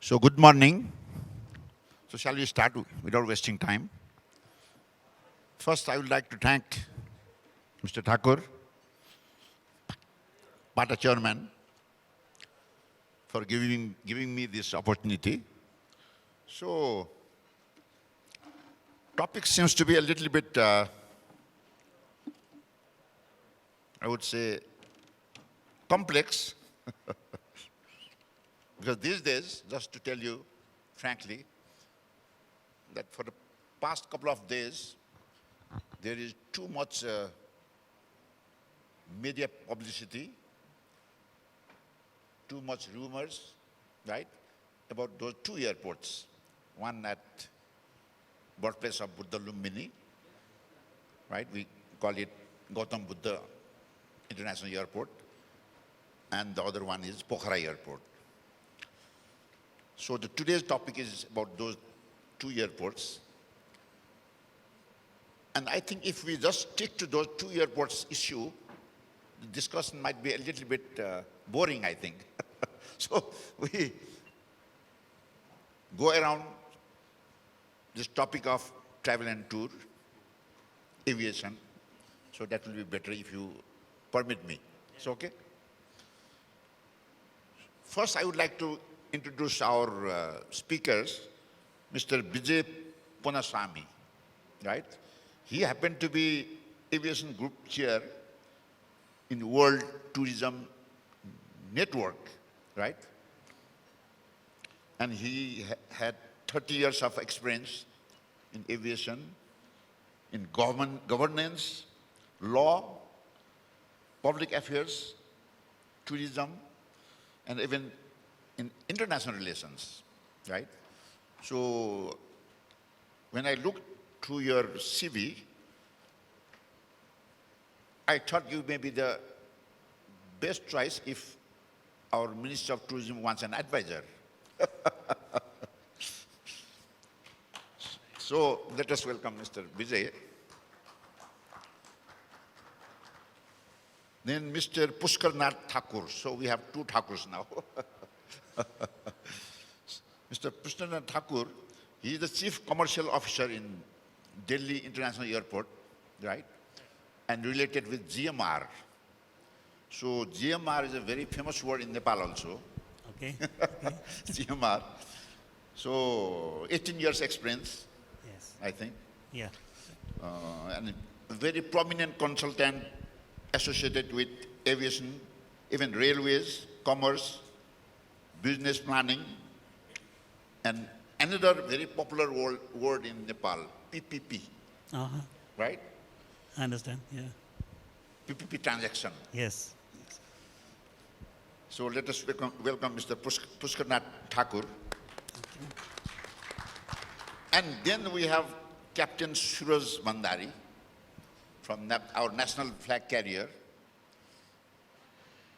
So good morning. So shall we start without wasting time? First, I would like to thank Mr. Thakur, Pata Chairman, for giving me this opportunity. So, topic seems to be a little bit, I would say, complex. Because these days, just to tell you frankly, that for the past couple of days, there is too much media publicity, too much rumors, right, about those two airports. One at birthplace of Buddha Lumbini, right? We call it Gautam Buddha International Airport, and the other one is Pokhara Airport. So today's topic is about those two airports. And I think if we just stick to those two airports issue, the discussion might be a little bit boring, I think. So we go around this topic of travel and tour, aviation. So that will be better if you permit me. It's okay? First, I would like to introduce our speakers, Mr. Vijay Ponasamy, right? He happened to be aviation group chair in World Tourism Network, right? And he had 30 years of experience in aviation, in governance, law, public affairs, tourism, and even in international relations, right? So when I looked through your CV, I thought you may be the best choice if our Minister of Tourism wants an advisor. So let us welcome Mr. Vijay. Then Mr. Pushkarnath Thakur. So we have two Thakurs now. Mr. Pushkarnath Thakur, he is the Chief Commercial Officer in Delhi International Airport, right? And related with GMR. So GMR is a very famous word in Nepal also. Okay. GMR. So 18 years experience, Yes. I think. Yeah. And a very prominent consultant associated with aviation, even railways, commerce, business planning, and another very popular word in Nepal, PPP, Uh-huh. right? I understand. Yeah. PPP transaction. Yes. So let us welcome Mr. Pushkarnath Thakur. And then we have Captain Suraj Bandari from our national flag carrier.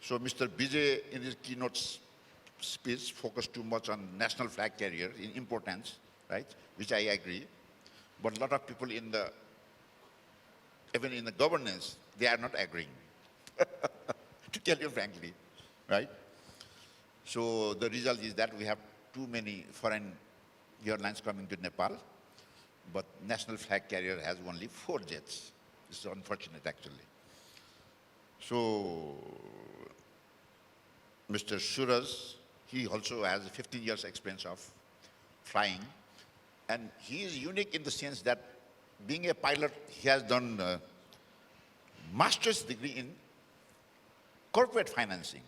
So Mr. Vijay, in his keynote speech, focused too much on national flag carrier in importance, right? Which I agree. But a lot of people even in the governance, they are not agreeing, to tell you frankly, right? So the result is that we have too many foreign airlines coming to Nepal, but national flag carrier has only 4 jets. It's unfortunate, actually. So Mr. Suraj, he also has 15 years experience of flying, and he is unique in the sense that being a pilot, he has done a master's degree in corporate financing.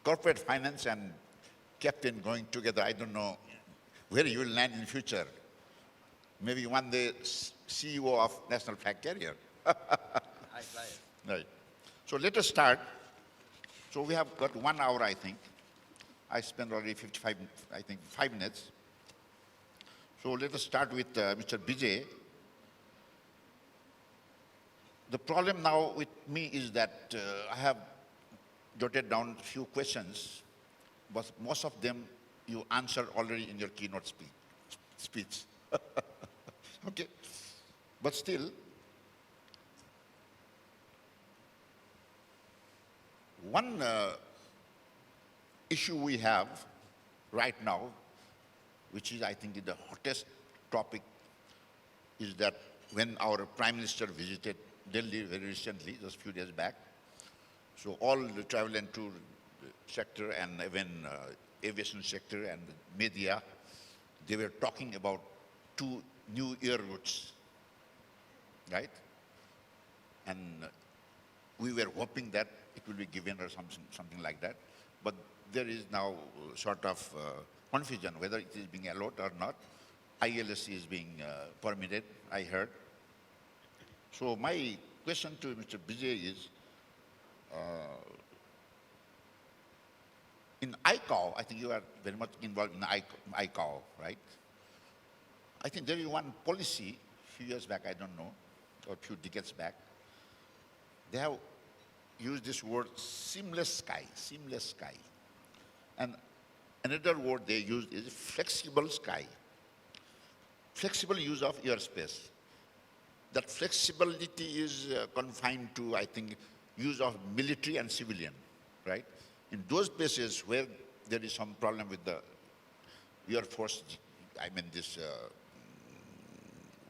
Corporate finance and captain going together, I don't know where you will land in future. Maybe one day CEO of National Flag Carrier. I fly it. Right. So let us start. So we have got 1 hour, I think. I spent already 5 minutes. So let us start with Mr. Vijay. The problem now with me is that I have jotted down a few questions, but most of them you answered already in your keynote speech. Okay. But still, one issue we have right now, which is, I think, the hottest topic, is that when our Prime Minister visited Delhi very recently, just a few days back, so all the travel and tour sector and even aviation sector and media, they were talking about two new air routes, right? And we were hoping that it will be given or something like that. But there is now sort of confusion whether it is being allowed or not. ILSC is being permitted, I heard. So my question to Mr. Bijay is, in ICAO, I think you are very much involved in ICAO, right? I think there is one policy, a few years back, I don't know, or a few decades back, they have used this word seamless sky, seamless sky. And another word they used is flexible sky, flexible use of airspace. That flexibility is confined to, I think, use of military and civilian, right? In those places where there is some problem with the Air Force, I mean this,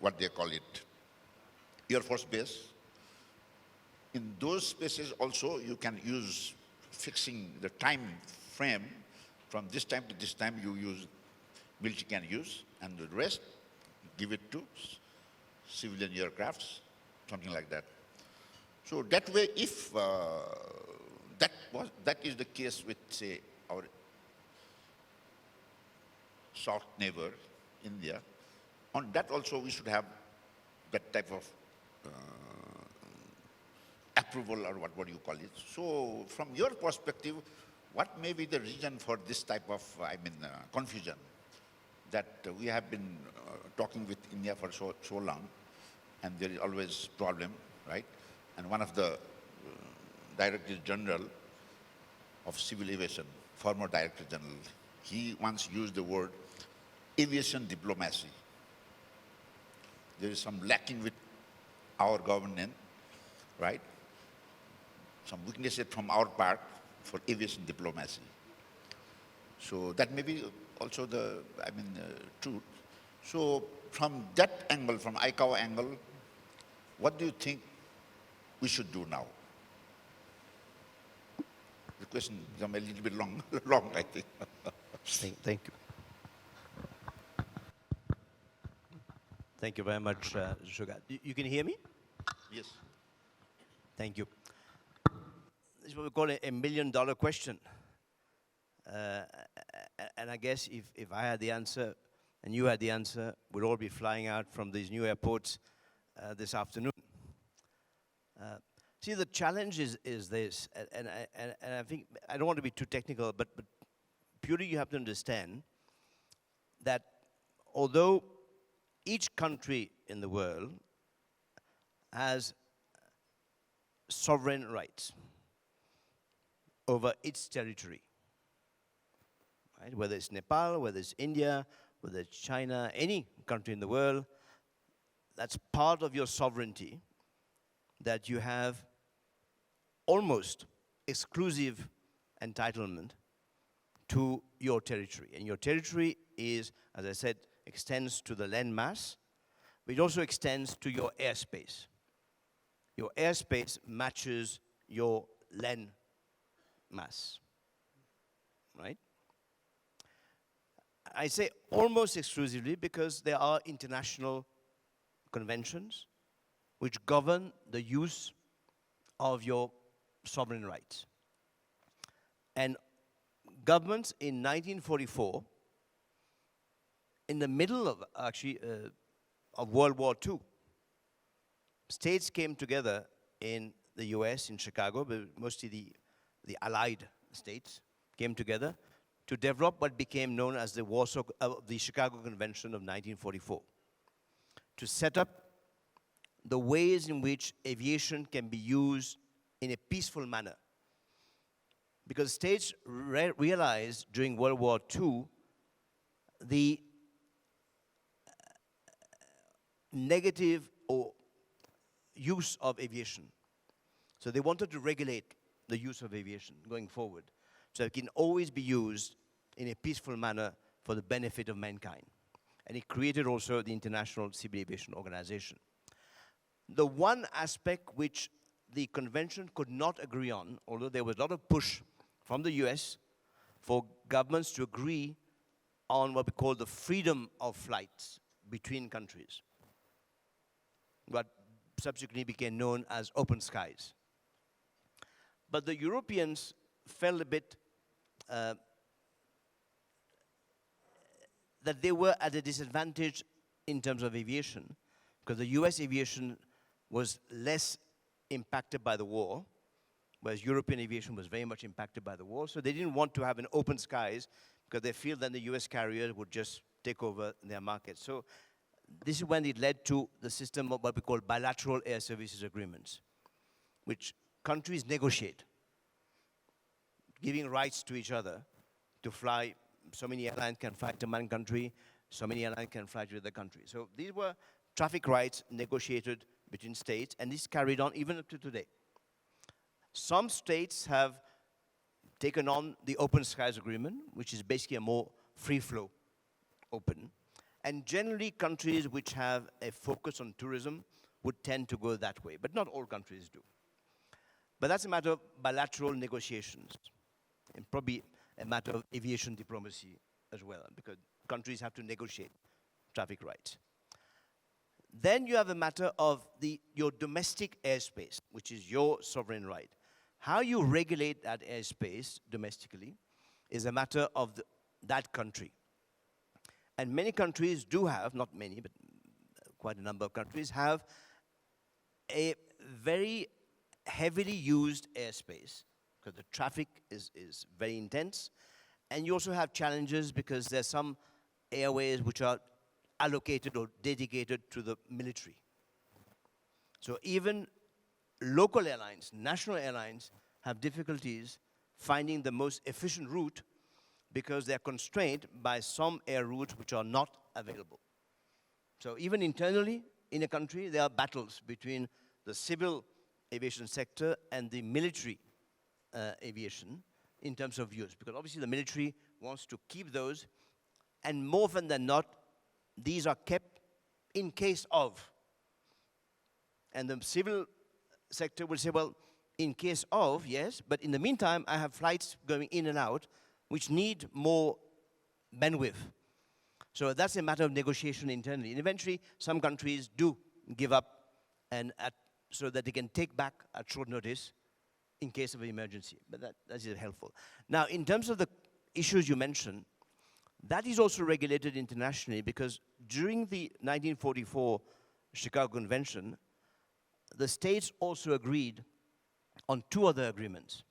what they call it, Air Force base, in those spaces also you can use fixing the time frame from this time to this time you use, military can use, and the rest give it to civilian aircrafts, something like that. So that way, if that is the case with, say, our south neighbor, India, on that also we should have that type of approval, or what do you call it? So from your perspective, what may be the reason for this type of, confusion that we have been talking with India for so long, and there is always problem, right? And one of the Director General of Civil Aviation, former Director General, he once used the word aviation diplomacy. There is some lacking with our government, right? Some weaknesses from our part for aviation diplomacy. So that may be also the, truth. So from that angle, from ICAO angle, what do you think we should do now? The question is a little bit long, I think. Thank you. Thank you very much, Suga. You can hear me? Yes. Thank you. This is what we call a million-dollar question. And I guess if I had the answer and you had the answer, we'd all be flying out from these new airports this afternoon. See, the challenge is this, and I think, I don't want to be too technical, but purely you have to understand that although each country in the world has sovereign rights over its territory, right? Whether it's Nepal, whether it's India, whether it's China, any country in the world, that's part of your sovereignty, that you have almost exclusive entitlement to your territory. And your territory is, as I said, extends to the land mass, but it also extends to your airspace. Your airspace matches your land mass, right? I say almost exclusively because there are international conventions which govern the use of your sovereign rights. And governments in 1944, in the middle of of World War II, states came together in the US, in Chicago, but mostly the Allied states came together to develop what became known as the Chicago Convention of 1944, to set up the ways in which aviation can be used in a peaceful manner. Because states realized during World War II the negative use of aviation. So they wanted to regulate the use of aviation going forward. So it can always be used in a peaceful manner for the benefit of mankind. And it created also the International Civil Aviation Organization. The one aspect which the convention could not agree on, although there was a lot of push from the US for governments to agree on what we call the freedom of flights between countries, what subsequently became known as open skies. But the Europeans felt a bit that they were at a disadvantage in terms of aviation, because the US aviation was less impacted by the war, whereas European aviation was very much impacted by the war. So they didn't want to have an open skies, because they feel that the US carriers would just take over their market. So this is when it led to the system of what we call bilateral air services agreements, which countries negotiate, giving rights to each other to fly. So many airlines can fly to one country, so many airlines can fly to the country. So these were traffic rights negotiated between states, and this carried on even up to today. Some states have taken on the Open Skies Agreement, which is basically a more free-flow open. And generally, countries which have a focus on tourism would tend to go that way, but not all countries do. But that's a matter of bilateral negotiations, and probably a matter of aviation diplomacy as well, because countries have to negotiate traffic rights. Then you have a matter of your domestic airspace, which is your sovereign right. How you regulate that airspace domestically is a matter of that country. And many countries do have, not many, but quite a number of countries have a very heavily used airspace, because the traffic is very intense. And you also have challenges because there's some airways which are allocated or dedicated to the military. So even local airlines, national airlines, have difficulties finding the most efficient route because they're constrained by some air routes which are not available. So even internally in a country, there are battles between the civil aviation sector and the military aviation in terms of use, because obviously the military wants to keep those, and more often than not, these are kept in case of. And the civil sector will say, well, in case of, yes, but in the meantime, I have flights going in and out which need more bandwidth. So that's a matter of negotiation internally. And eventually, some countries do give up and so that they can take back at short notice in case of an emergency. But that is helpful. Now, in terms of the issues you mentioned, that is also regulated internationally, because during the 1944 Chicago Convention, the states also agreed on two other agreements.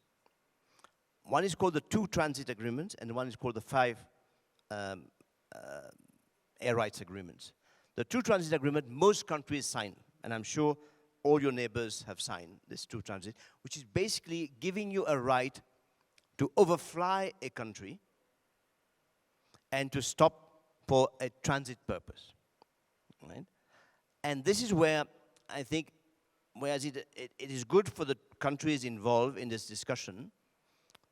One is called the Two Transit Agreements, and one is called the Five Air Rights Agreements. The Two Transit Agreement, most countries sign, and I'm sure all your neighbors have signed this Two Transit, which is basically giving you a right to overfly a country and to stop for a transit purpose, right? And this is where I think, whereas it is good for the countries involved in this discussion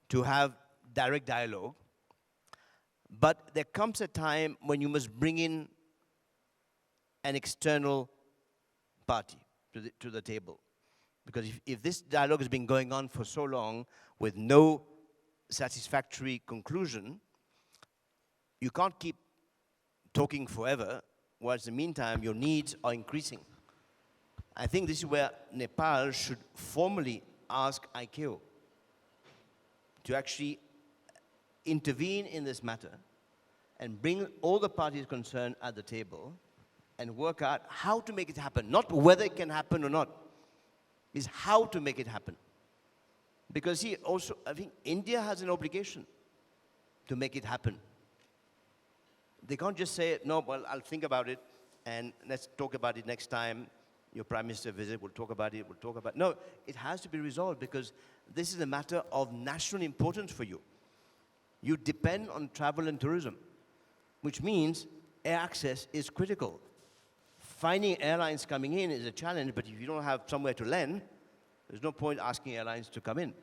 to have direct dialogue, but there comes a time when you must bring in an external party to the table. Because if this dialogue has been going on for so long with no satisfactory conclusion, you can't keep talking forever, whilst in the meantime your needs are increasing. I think this is where Nepal should formally ask ICAO to actually intervene in this matter and bring all the parties concerned at the table and work out how to make it happen. Not whether it can happen or not, is how to make it happen. Because I think India has an obligation to make it happen. They can't just say, no, well, I'll think about it, and let's talk about it next time your Prime Minister visit, we'll talk about it, No, it has to be resolved, because this is a matter of national importance for you. You depend on travel and tourism, which means air access is critical. Finding airlines coming in is a challenge, but if you don't have somewhere to land, there's no point asking airlines to come in.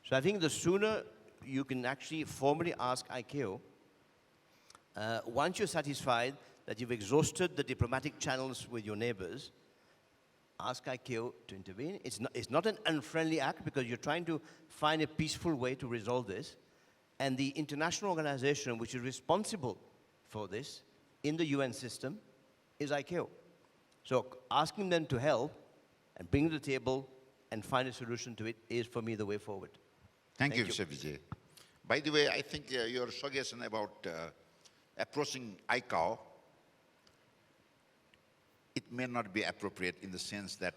So I think the sooner you can actually formally ask ICAO, once you're satisfied that you've exhausted the diplomatic channels with your neighbors, ask ICAO to intervene. It's not an unfriendly act because you're trying to find a peaceful way to resolve this. And the international organization which is responsible for this in the UN system is ICAO. So asking them to help and bring to the table and find a solution to it is, for me, the way forward. Thank you, Mr. Vijay. By the way, I think your suggestion about approaching ICAO, it may not be appropriate in the sense that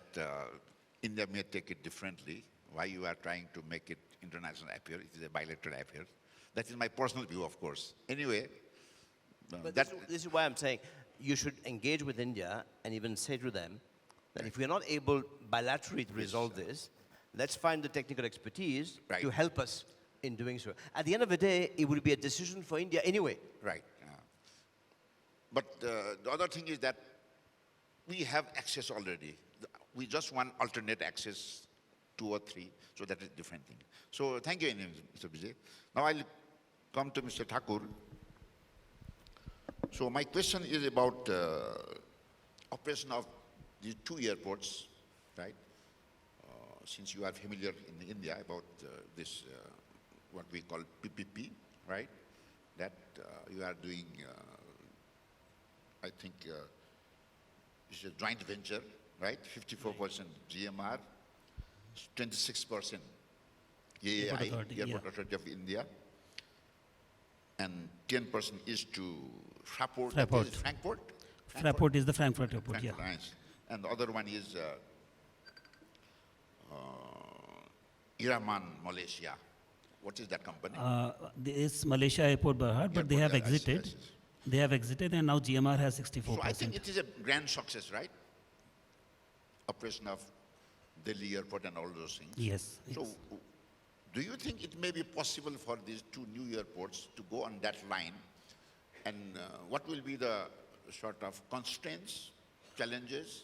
India may take it differently. Why you are trying to make it international affair? It is a bilateral affair. That is my personal view, of course. Anyway, But this is why I'm saying you should engage with India and even say to them that if we're not able bilaterally to resolve this, let's find the technical expertise to help us in doing so. At the end of the day, it will be a decision for India anyway. Right. But the other thing is that we have access already. We just want alternate access, 2 or 3, so that is a different thing. So thank you, Mr. Vijay. Now I'll come to Mr. Thakur. So my question is about operation of these 2 airports, right? Since you are familiar in India about this, what we call PPP, right? That you are doing, I think, it's a joint venture, right? 54% GMR, 26% AAI, Airport Authority of India, and 10% is to Fraport. Fraport. Is it Frankfurt? Fraport is the Frankfurt airport, yeah. Nice. And the other one is Iraman, Malaysia. What is that company? There is Malaysia Airport Berhad, but they have Airport, exited. yes. They have exited, and now GMR has 64%. So I think it is a grand success, right? Operation of Delhi Airport and all those things. Yes. So yes. do you think it may be possible for these 2 new airports to go on that line? And what will be the sort of constraints, challenges,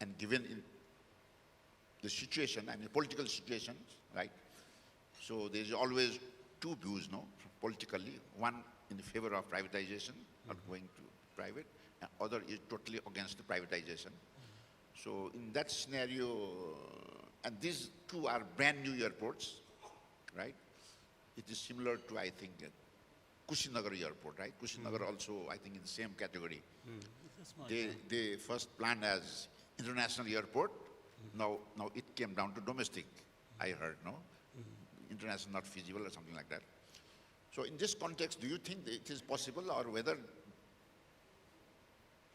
and given in the situation, I mean political situations, right? So there's always 2 views, no, politically. One in favor of privatization, or going to private, and other is totally against the privatization. So in that scenario, and these 2 are brand new airports, right? It is similar to, I think, Kushinagar airport, right? Kushinagar also, I think, in the same category. They first planned as international airport. Now it came down to domestic, I heard, no? International not feasible or something like that. So in this context, do you think that it is possible, or whether,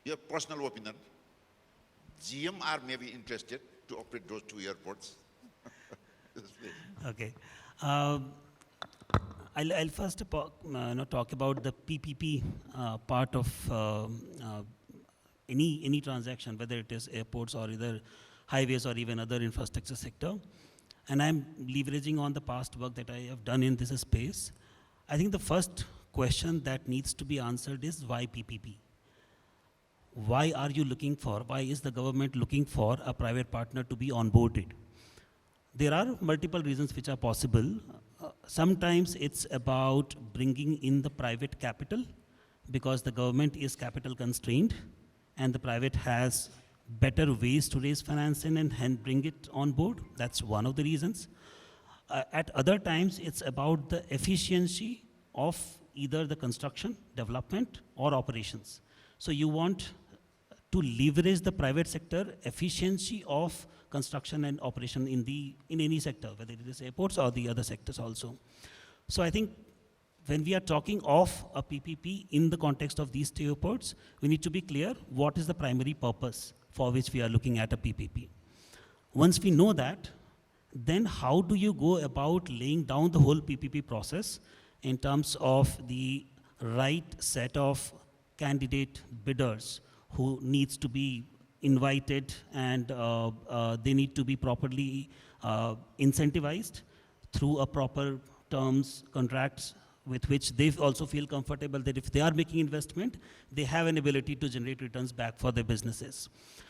your personal opinion, GMR may be interested to operate those 2 airports? Okay. I'll first talk about the PPP part of any transaction, whether it is airports or either highways or even other infrastructure sector. And I'm leveraging on the past work that I have done in this space. I think the first question that needs to be answered is why PPP? Why are you looking for, why is the government looking for a private partner to be onboarded? There are multiple reasons which are possible. Sometimes it's about bringing in the private capital because the government is capital constrained and the private has better ways to raise financing and bring it on board. That's one of the reasons. At other times, it's about the efficiency of either the construction, development, or operations. So you want to leverage the private sector efficiency of construction and operation in any sector, whether it is airports or the other sectors also. So I think when we are talking of a PPP in the context of these 2 airports, we need to be clear what is the primary purpose for which we are looking at a PPP. Once we know that, then how do you go about laying down the whole PPP process in terms of the right set of candidate bidders who needs to be invited and they need to be properly incentivized through a proper terms, contracts with which they also feel comfortable that if they are making investment, they have an ability to generate returns back for their businesses.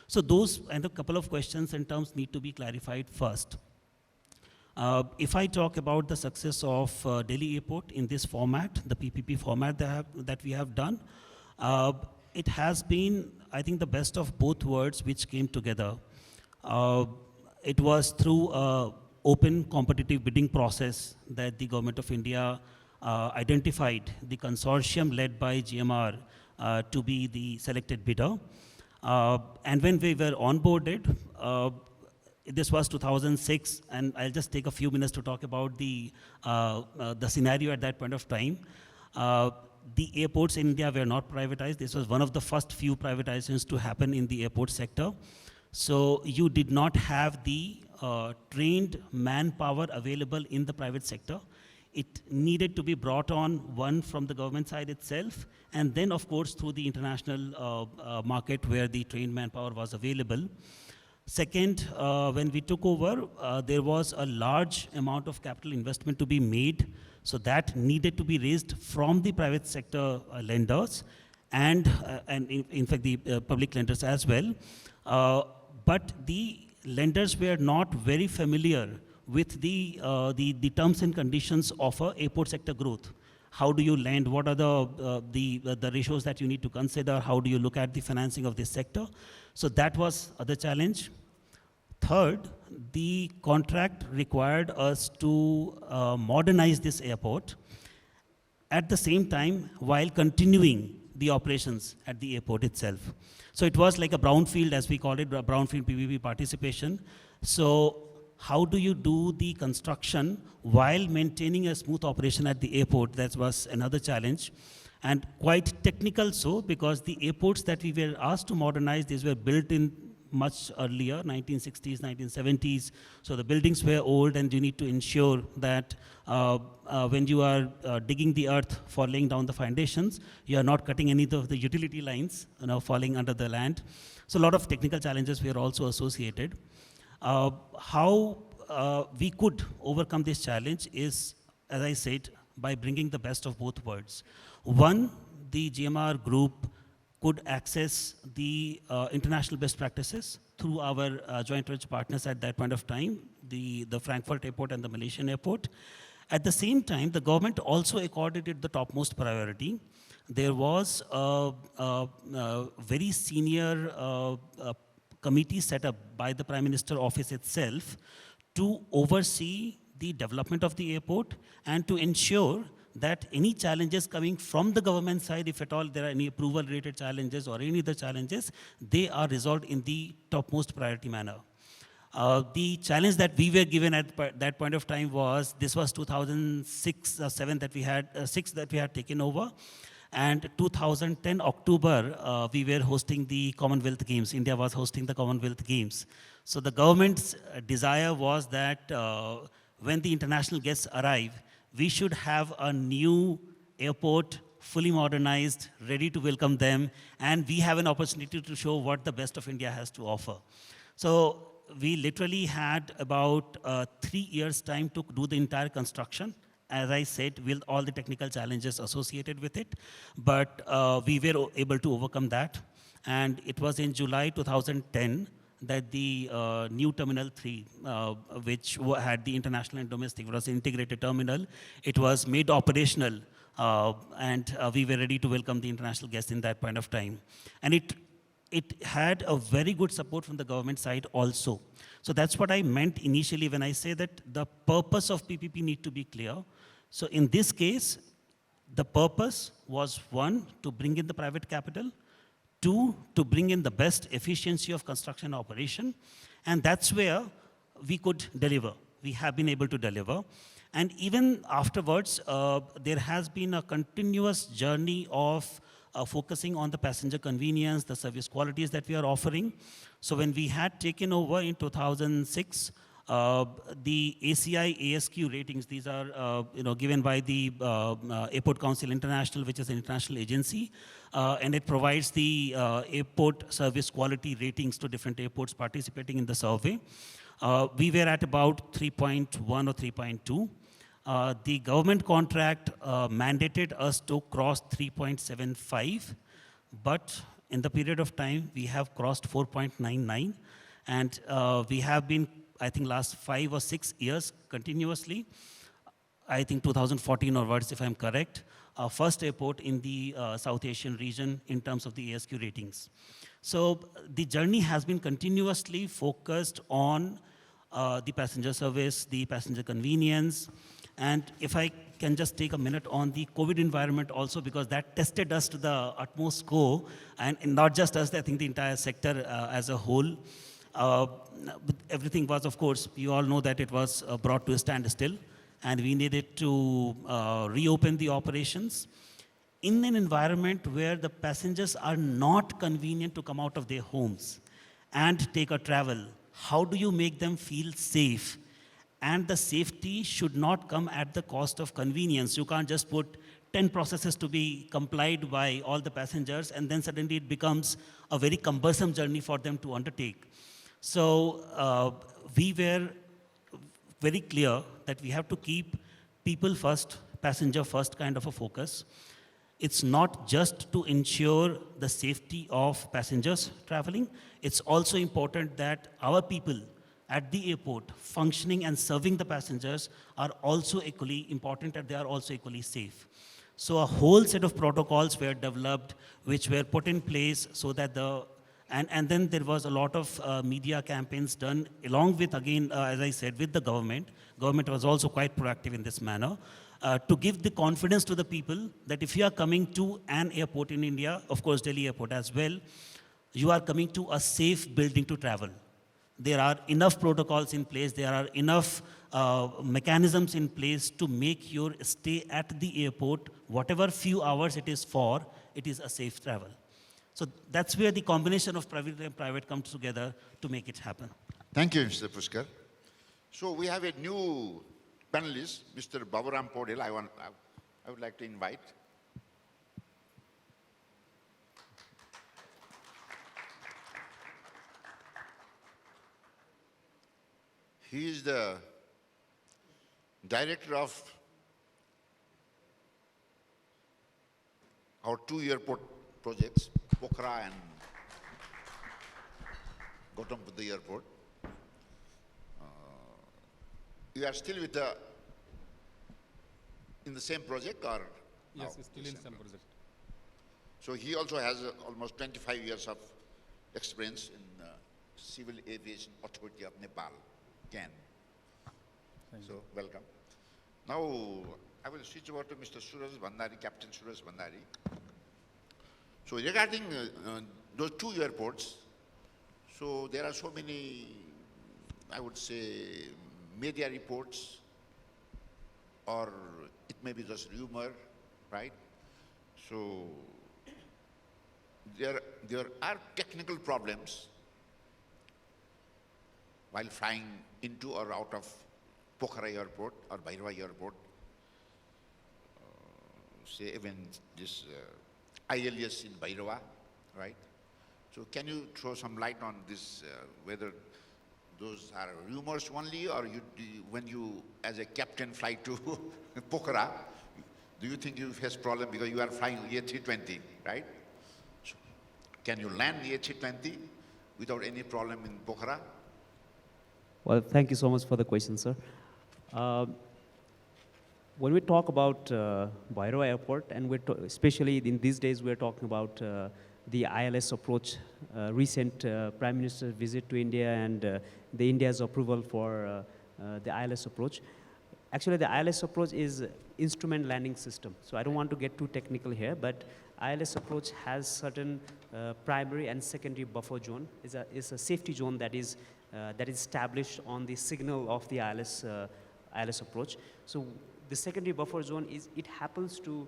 So those and a couple of questions and terms need to be clarified first. If I talk about the success of Delhi Airport in this format, the PPP format that we have done, uh, it has been, I think, the best of both worlds which came together. Uh, it was through a open competitive bidding process that the Government of India identified the consortium led by GMR to be the selected bidder. And when we were onboarded, this was 2006, and I'll just take a few minutes to talk about the scenario at that point of time. The airports in India were not privatized. This was one of the first few privatizations to happen in the airport sector. So you did not have the trained manpower available in the private sector. It needed to be brought on, one, from the government side itself, and then, of course, through the international market where the trained manpower was available. Second, when we took over, there was a large amount of capital investment to be made, so that needed to be raised from the private sector lenders and in fact the public lenders as well. But the lenders were not very familiar with the terms and conditions of a airport sector growth. How do you lend? What are the ratios that you need to consider? How do you look at the financing of this sector? So that was the challenge. Third, the contract required us to modernize this airport at the same time while continuing the operations at the airport itself. So it was like a brownfield, as we call it, brownfield PPP participation. So how do you do the construction while maintaining a smooth operation at the airport? That was another challenge. And quite technical so, because the airports that we were asked to modernize, these were built in much earlier, 1960s, 1970s. So the buildings were old, and you need to ensure that when you are digging the earth for laying down the foundations, you are not cutting any of the utility lines, falling under the land. So a lot of technical challenges were also associated. How we could overcome this challenge is, as I said, by bringing the best of both worlds. One, the GMR group could access the international best practices through our joint venture partners at that point of time, the Frankfurt airport and the Malaysian airport. At the same time, the government also accorded it the topmost priority. There was a very senior committee set up by the Prime Minister office itself to oversee the development of the airport and to ensure that any challenges coming from the government side, if at all there are any approval related challenges or any other challenges, they are resolved in the topmost priority manner. The challenge that we were given at that point of time was, this was 2006 or 7 that we had, 6 that we had taken over. And 2010 October, we were hosting the Commonwealth Games. India was hosting the Commonwealth Games. So the government's desire was that when the international guests arrive, we should have a new airport, fully modernized, ready to welcome them, and we have an opportunity to show what the best of India has to offer. So we literally had about 3 years' time to do the entire construction. As I said, with all the technical challenges associated with it, but we were able to overcome that. And it was in July 2010 that the new Terminal 3, which had the international and domestic, was an integrated terminal, it was made operational, and we were ready to welcome the international guests in that point of time. And it had a very good support from the government side also. So that's what I meant initially when I say that the purpose of PPP need to be clear. So in this case, the purpose was, one, to bring in the private capital, two, to bring in the best efficiency of construction operation, and that's where we could deliver. We have been able to deliver. And even afterwards, there has been a continuous journey of focusing on the passenger convenience, the service qualities that we are offering. So when we had taken over in 2006, the ACI ASQ ratings, these are given by the Airport Council International, which is an international agency, and it provides the airport service quality ratings to different airports participating in the survey. We were at about 3.1 or 3.2. The government contract mandated us to cross 3.75, but in the period of time, we have crossed 4.99, and we have been I think, last 5 or 6 years continuously. I think 2014 onwards, if I'm correct, first airport in the South Asian region in terms of the ASQ ratings. So the journey has been continuously focused on the passenger service, the passenger convenience, and if I can just take a minute on the COVID environment also, because that tested us to the utmost core, and not just us, I think the entire sector as a whole. But everything was, of course, you all know that it was brought to a standstill, and we needed to reopen the operations in an environment where the passengers are not convenient to come out of their homes and take a travel. How do you make them feel safe? And the safety should not come at the cost of convenience. You can't just put 10 processes to be complied by all the passengers, and then suddenly it becomes a very cumbersome journey for them to undertake. So we were very clear that we have to keep people first, passenger first kind of a focus. It's not just to ensure the safety of passengers traveling, it's also important that our people at the airport functioning and serving the passengers are also equally important, and they are also equally safe. So a whole set of protocols were developed, which were put in place so that and then there was a lot of media campaigns done along with, again, as I said, with the government. Government was also quite proactive in this manner to give the confidence to the people that if you are coming to an airport in India, of course Delhi airport as well, you are coming to a safe building to travel. There are enough protocols in place, there are enough mechanisms in place to make your stay at the airport, whatever few hours it is for, it is a safe travel. So that's where the combination of private and private comes together to make it happen. Thank you, Mr. Pushkar. So we have a new panelist, Mr. Baburam Podel. I would like to invite. He is the director of our two airport projects, Pokhara and Gautam Buddha Airport. You are still with in the same project, or? Yes, still in same project. So he also has almost 25 years of experience in Civil Aviation Authority of Nepal, CAN. So welcome. Now I will switch over to Mr. Suraj Bhandari, Captain Suraj Bhandari. So regarding those two airports, so there are so many, I would say, media reports, or it may be just rumor, right? So there are technical problems while flying into or out of Pokhara Airport or Bhairava Airport. Say even this ILS in Bhairava, right? So can you throw some light on this, whether those are rumors only, or when you, as a captain, fly to Pokhara, do you think you face problem because you are flying A320, right? So can you land the A320 without any problem in Pokhara? Well, thank you so much for the question, sir. When we talk about Bhairava Airport, and especially in these days, we're talking about the ILS approach, recent Prime Minister's visit to India, and the India's approval for the ILS approach. Actually, the ILS approach is instrument landing system. So I don't want to get too technical here, but ILS approach has certain primary and secondary buffer zone. It's a safety zone that is established on the signal of the ILS approach. So the secondary buffer zone it happens to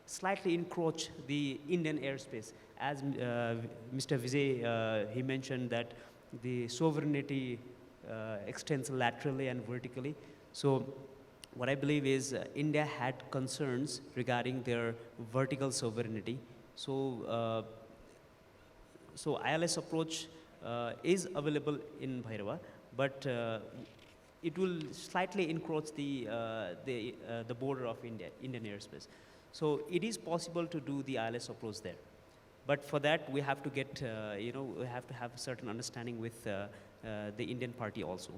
slightly encroach the Indian airspace. As Mr. Vijay, he mentioned that the sovereignty extends laterally and vertically. So what I believe is India had concerns regarding their vertical sovereignty. So, so ILS approach is available in Bhairava, but it will slightly encroach the border of Indian airspace. So it is possible to do the ILS approach there. But for that, we have to get, we have to have a certain understanding with the Indian party also.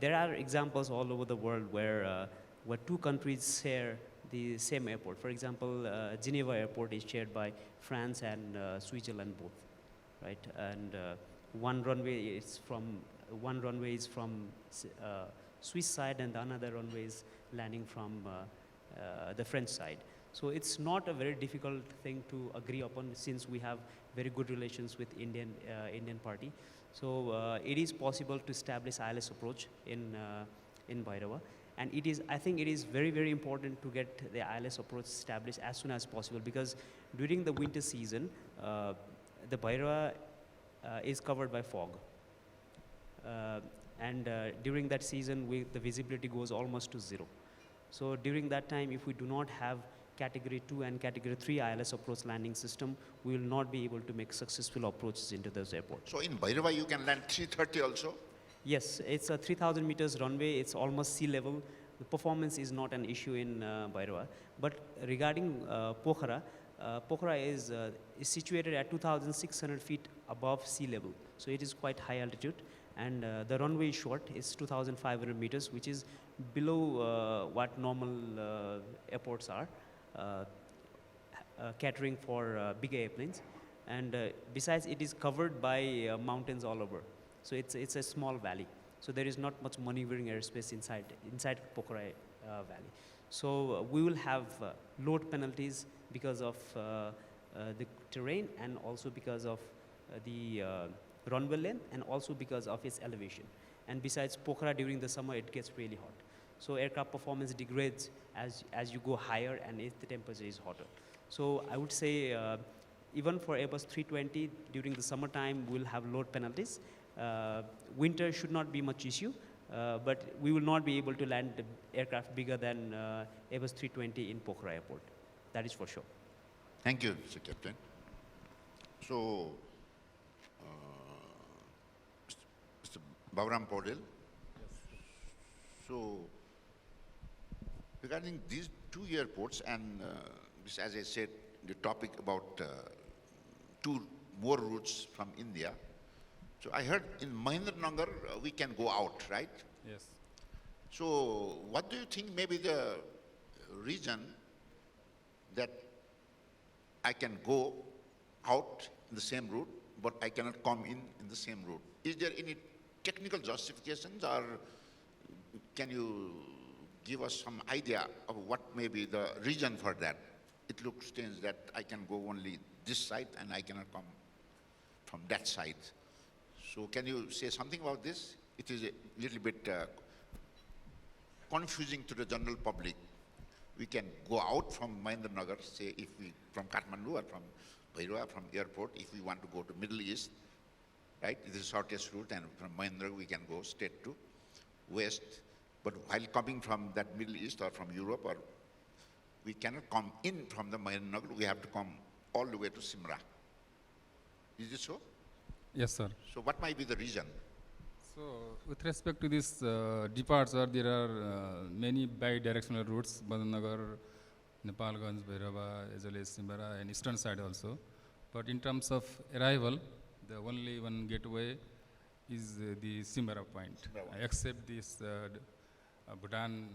There are examples all over the world where two countries share the same airport. For example, Geneva airport is shared by France and Switzerland both, right? And one runway is from Swiss side, and the another runway is landing from the French side. So it's not a very difficult thing to agree upon, since we have very good relations with Indian party. So it is possible to establish ILS approach in Bhairava. And I think it is very, very important to get the ILS approach established as soon as possible, because during the winter season, the Bhairava is covered by fog. And during that season, the visibility goes almost to zero. So during that time, if we do not have Category 2 and Category 3 ILS approach landing system, we will not be able to make successful approaches into those airports. So in Bhairava, you can land 330 also? Yes, it's a 3,000 meters runway. It's almost sea level. The performance is not an issue in Bhairava. But regarding Pokhara, Pokhara is situated at 2,600 feet above sea level. So it is quite high altitude. And the runway is short. It's 2,500 meters, which is below what normal airports are, catering for big airplanes. And besides, it is covered by mountains all over. So it's a small valley. So there is not much maneuvering airspace inside Pokhara Valley. So we will have load penalties because of the terrain, and also because of the runway length, and also because of its elevation. And besides, Pokhara during the summer, it gets really hot. So aircraft performance degrades as you go higher and if the temperature is hotter. So I would say even for Airbus 320, during the summertime, we'll have load penalties. Winter should not be much issue, but we will not be able to land the aircraft bigger than Airbus 320 in Pokhara Airport. That is for sure. Thank you, Mr. Captain. So, Mr. Bavram Paudel. So, regarding these two airports, and this, as I said, the topic about two more routes from India. So I heard in Mahendranagar we can go out, right? Yes. So what do you think may be the reason that I can go out in the same route, but I cannot come in the same route? Is there any technical justifications, or can you give us some idea of what may be the reason for that? It looks strange that I can go only this side and I cannot come from that side. So can you say something about this? It is a little bit confusing to the general public. We can go out from Mahendranagar, say if we, from Kathmandu or from Bhairava, from airport, if we want to go to Middle East, right? It is the shortest route, and from Mahendranagar we can go straight to West. But while coming from that Middle East or from Europe, or we cannot come in from the Mahendranagar, we have to come all the way to Simra. Is it so? Yes, sir. So what might be the reason? So with respect to this departure, there are many bi-directional routes, Bandhanagar, Nepalganj, Bhairava, as well as Simra, and eastern side also. But in terms of arrival, the only one gateway is the Simra point, except this Bhutan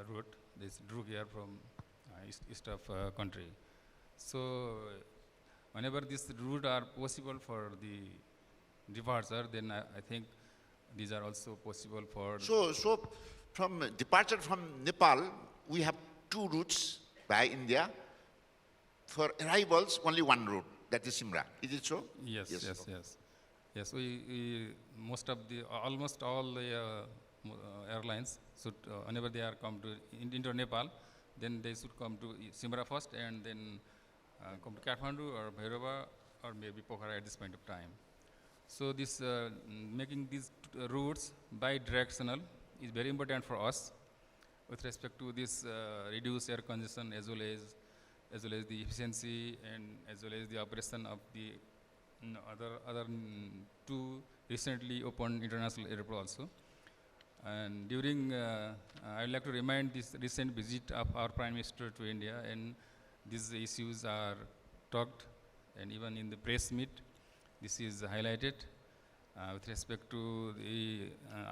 route, this Druk here from east of country. So whenever these routes are possible for the departure, then I think these are also possible for... So from departure from Nepal, we have two routes by India. For arrivals, only one route, that is Simra. Is it so? Yes, yes, yes. Okay. Yes, yes, almost all the airlines should, whenever they are come to into Nepal, then they should come to Simra first, and then come to Kathmandu or Bhairava or maybe Pokhara at this point of time. So this making these routes bi-directional is very important for us with respect to this reduced air congestion, as well as the efficiency, and as well as the operation of the other two recently opened international airports also. And during, I would like to remind this recent visit of our Prime Minister to India, and these issues are talked, and even in the press meet, this is highlighted. with respect to the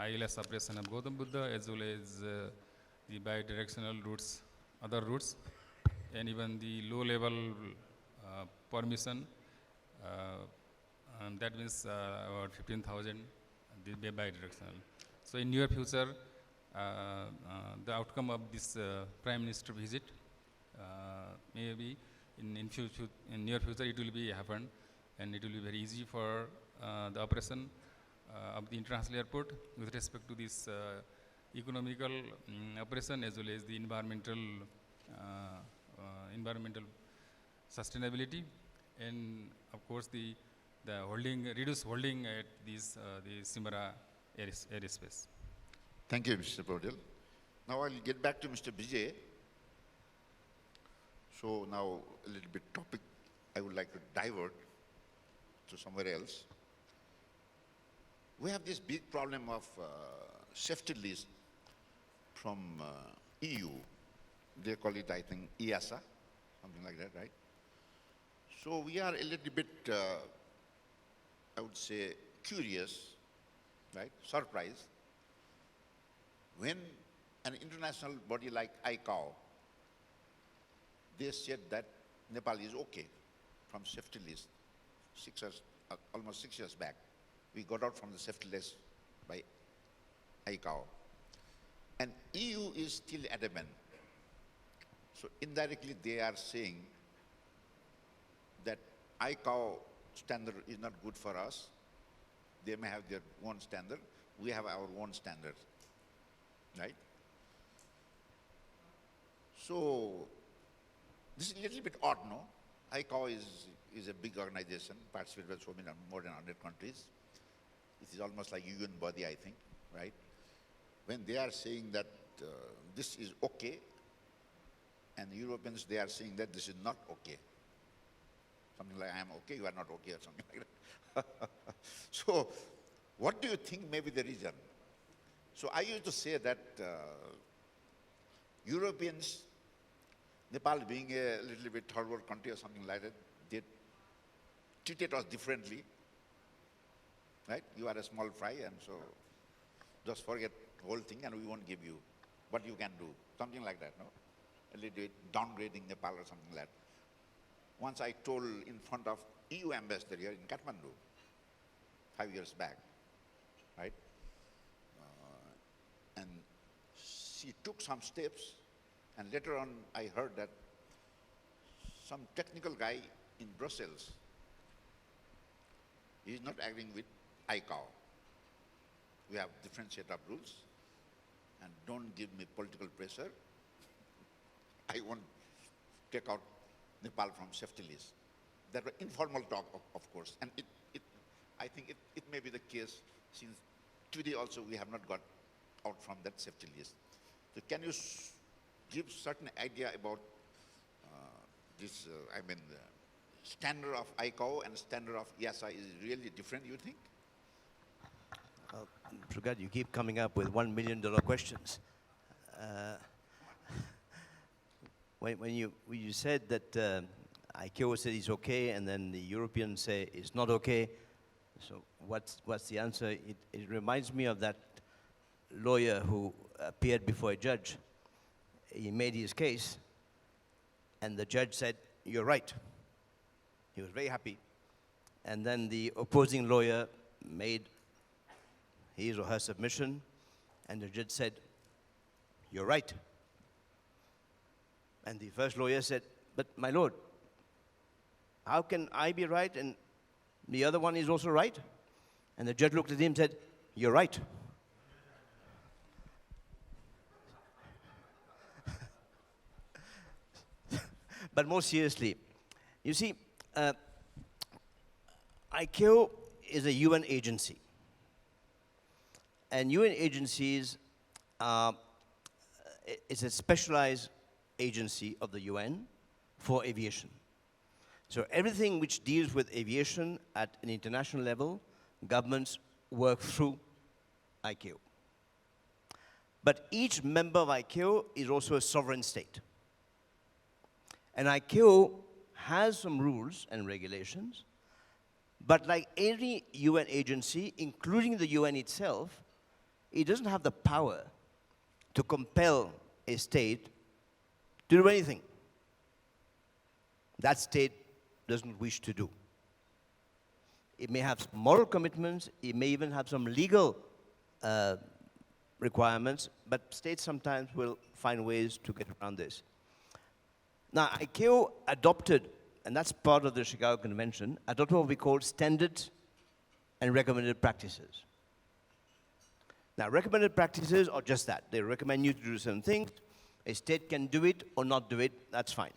ILS operation of Gautam Buddha as well as the bidirectional routes, other routes, and even the low-level permission. That means about 15,000 the bidirectional. So in near future, the outcome of this Prime Minister visit, maybe in near future it will be happen, and it will be very easy for the operation of the international airport with respect to this economical operation as well as the environmental sustainability, and of course the reduced holding at these the Simara airspace. Thank you, Mr. Paudel. Now I'll get back to Mr. Vijay. So now a little bit topic I would like to divert to somewhere else. We have this big problem of safety list from EU. They call it, I think, EASA, something like that, right? So we are a little bit, I would say, curious, right, surprised, when an international body like ICAO, they said that Nepal is okay from safety list almost 6 years back. We got out from the safety list by ICAO. And EU is still adamant. So indirectly they are saying that ICAO standard is not good for us. They may have their own standard. We have our own standard, right? So this is a little bit odd, no? ICAO is a big organization, participated by so many, more than 100 countries. It is almost like UN body, I think, right? When they are saying that this is okay, and the Europeans, they are saying that this is not okay. Something like, I am okay, you are not okay, or something like that. So, what do you think may be the reason? So I used to say that Europeans, Nepal being a little bit third world country or something like that, they treated us differently, right? You are a small fry, and so just forget the whole thing and we won't give you what you can do, something like that, no? A little bit downgrading Nepal or something like that. Once I told in front of EU ambassador here in Kathmandu, 5 years back, right? And she took some steps, and later on I heard that some technical guy in Brussels is not agreeing with ICAO. We have different set of rules, and don't give me political pressure. I won't take out Nepal from safety list. That was informal talk, of course, and I think it may be the case since today also we have not got out from that safety list. So can you give certain idea about this, standard of ICAO and standard of EASA is really different, you think? Pragad, you keep coming up with $1 million questions. When you said that ICAO said it's okay, and then the Europeans say it's not okay, so what's the answer? It reminds me of that lawyer who appeared before a judge. He made his case, and the judge said, "You're right." He was very happy. And then the opposing lawyer made his or her submission, and the judge said, "You're right." And the first lawyer said, "But my lord, how can I be right and the other one is also right?" And the judge looked at him and said, "You're right." But more seriously, you see, ICAO is a UN agency. And UN agencies is a specialized agency of the UN for aviation. So everything which deals with aviation at an international level, governments work through ICAO. But each member of ICAO is also a sovereign state. And ICAO has some rules and regulations, But like any UN agency, including the UN itself, it doesn't have the power to compel a state to do anything that state doesn't wish to do. It may have some moral commitments, it may even have some legal requirements, but states sometimes will find ways to get around this. Now, ICAO adopted, and that's part of the Chicago Convention, adopted what we call standards and recommended practices. Now, recommended practices are just that. They recommend you to do certain things. A state can do it or not do it, that's fine.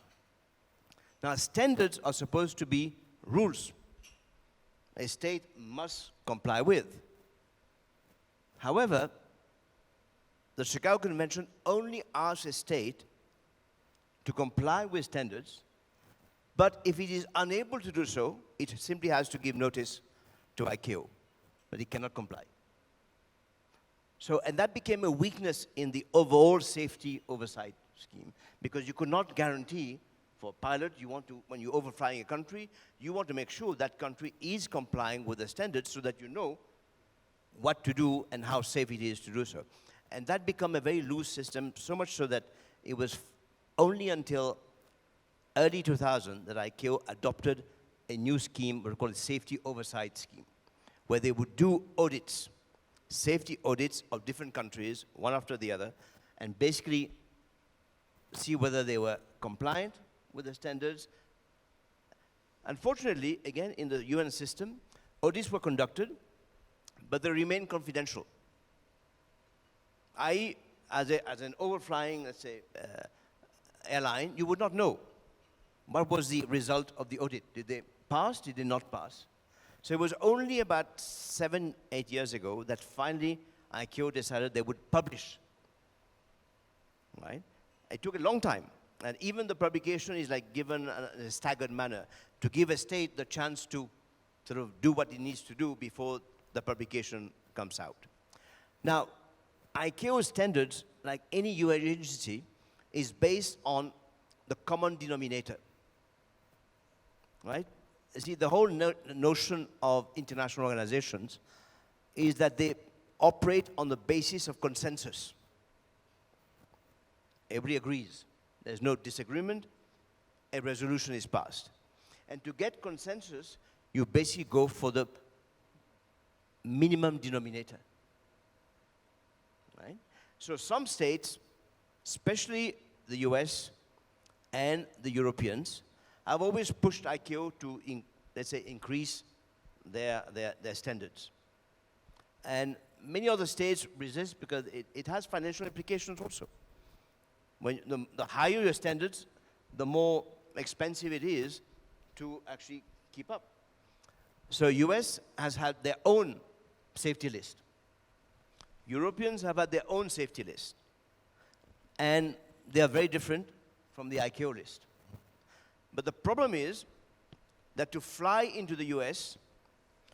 Now, standards are supposed to be rules a state must comply with. However, the Chicago Convention only asks a state to comply with standards, but if it is unable to do so, it simply has to give notice to ICAO, but it cannot comply. So, and that became a weakness in the overall safety oversight scheme, because you could not guarantee for a pilot, you want to, when you're overflying a country, you want to make sure that country is complying with the standards so that you know what to do and how safe it is to do so. And that became a very loose system, so much so that it was only until early 2000 that ICAO adopted a new scheme, we call it safety oversight scheme, where they would do audits, safety audits of different countries, one after the other, and basically see whether they were compliant with the standards. Unfortunately, again, in the UN system, audits were conducted, but they remain confidential. As an overflying, let's say, airline, you would not know what was the result of the audit. Did they pass? Did they not pass? So it was only about 7, 8 years ago that finally ICAO decided they would publish. Right? It took a long time. And even the publication is like given in a staggered manner to give a state the chance to sort of do what it needs to do before the publication comes out. Now, ICAO standards, like any UN agency, is based on the common denominator. Right? You see, the whole notion of international organizations is that they operate on the basis of consensus. Everybody agrees. There's no disagreement. A resolution is passed. And to get consensus, you basically go for the minimum denominator. Right? So some states, especially the US and the Europeans, have always pushed ICAO to, let's say, increase their standards. And many other states resist because it has financial implications also. When the higher your standards, the more expensive it is to actually keep up. So US has had their own safety list. Europeans have had their own safety list. And they are very different from the ICAO list. But the problem is that to fly into the US,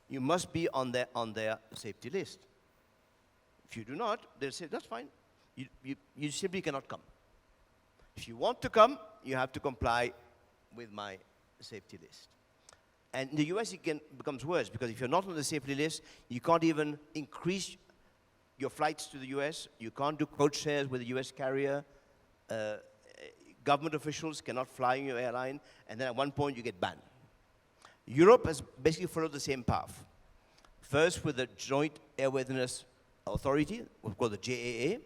you must be on their safety list. If you do not, they'll say, that's fine. You simply cannot come. If you want to come, you have to comply with my safety list. And in the US, it becomes worse, because if you're not on the safety list, you can't even increase your flights to the US. You can't do code shares with a US carrier. Government officials cannot fly in your airline, and then at one point you get banned. Europe has basically followed the same path. First with the Joint Airworthiness Authority, what's called the JAA,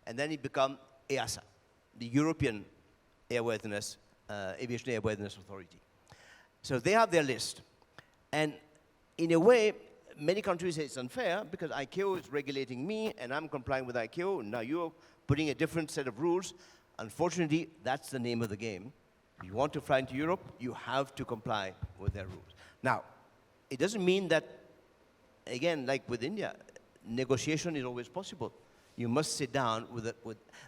and then it became EASA, the European Airworthiness, Aviation Airworthiness Authority. So they have their list. And in a way, many countries say it's unfair because ICAO is regulating me and I'm complying with ICAO, and now you're putting a different set of rules. Unfortunately, that's the name of the game. If you want to fly into Europe, you have to comply with their rules. Now, it doesn't mean that, again, like with India, negotiation is always possible. You must sit down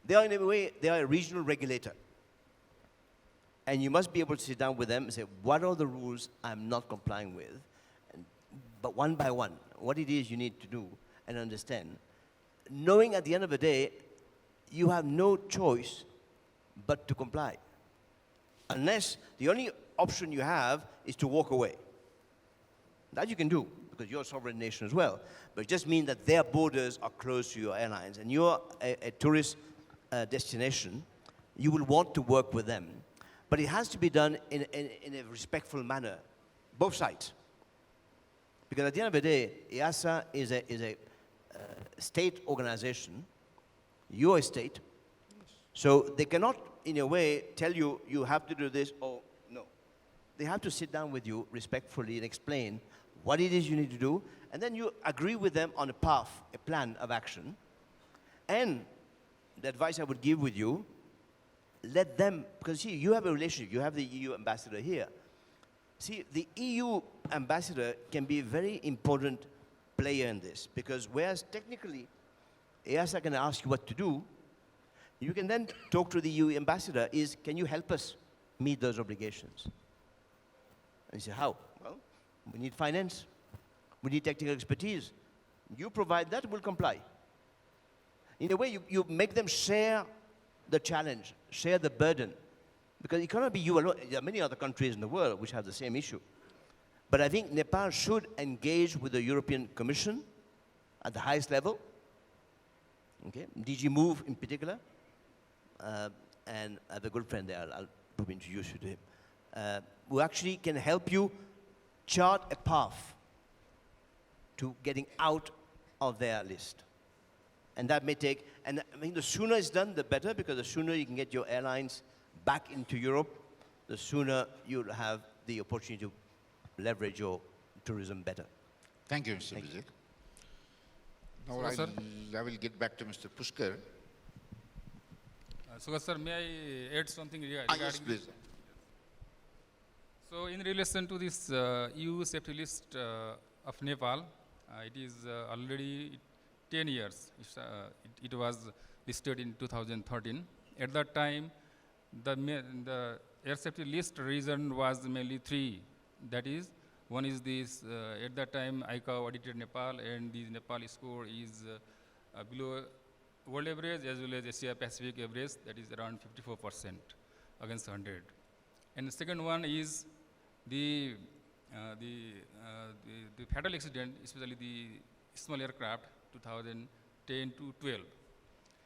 they are in a way, they are a regional regulator. And you must be able to sit down with them and say, what are the rules I'm not complying with? But one by one, what it is you need to do and understand. Knowing at the end of the day, you have no choice but to comply. Unless the only option you have is to walk away. That you can do because you're a sovereign nation as well. But it just means that their borders are close to your airlines and you're a tourist destination, you will want to work with them. But it has to be done in a respectful manner, both sides. Because at the end of the day, EASA is a state organization. You're a state. So they cannot, in a way, tell you, you have to do this or no. They have to sit down with you respectfully and explain what it is you need to do. And then you agree with them on a path, a plan of action. And the advice I would give with you, let them, because see, you have a relationship, you have the EU ambassador here. See, the EU ambassador can be a very important player in this, because whereas technically EASA can ask you what to do, you can then talk to the EU ambassador is, can you help us meet those obligations? And you say, how? Well, we need finance, we need technical expertise. You provide that, we'll comply. In a way, you make them share the challenge, share the burden. Because it cannot be you alone. There are many other countries in the world which have the same issue. But I think Nepal should engage with the European Commission at the highest level, okay? DG Move in particular, and I have a good friend there, I'll probably introduce you to him, who actually can help you chart a path to getting out of their list. And that may take, and I mean, the sooner it's done, the better, because the sooner you can get your airlines back into Europe, the sooner you'll have the opportunity to leverage your tourism better. Thank you, Mr. Vijay. Now So, sir? I will get back to Mr. Pushkar. So, sir, may I add something Yes, regarding please. So, in relation to this EU safety list of Nepal, it is already 10 years. It was listed in 2013. At that time, the air safety list reason was mainly three. That is, one is this, at that time, ICAO audited Nepal, and the Nepal score is below world average as well as Asia Pacific average, that is around 54% against 100. And the second one is the fatal accident, especially the small aircraft, 2010 to 12.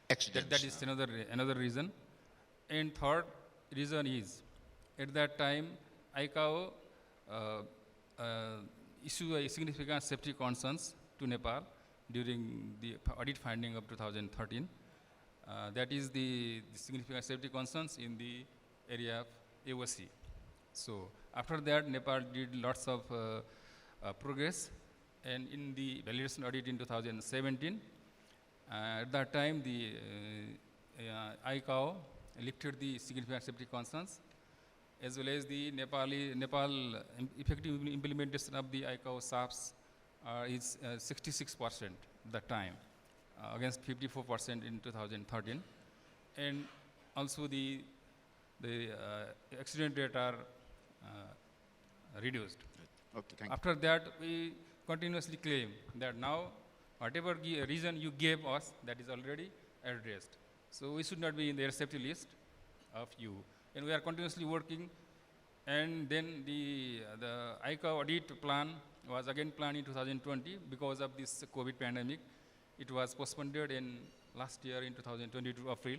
Accidents. That is another reason. And third reason is, at that time, ICAO issued a significant safety concerns to Nepal during the audit finding of 2013. That is the significant safety concerns in the area of AOC. So after that, Nepal did lots of progress. And in the validation audit in 2017, at that time, the ICAO lifted the significant safety concerns, as well as the Nepal effective implementation of the ICAO SAPs is 66% at that time, against 54% in 2013. And also the accident rate are reduced. Okay, thank you. After that, we continuously claim that now whatever reason you gave us, that is already addressed. So we should not be in the air safety list of you. And we are continuously working. And then the ICAO audit plan was again planned in 2020 because of this COVID pandemic. It was postponed in last year in 2022 April.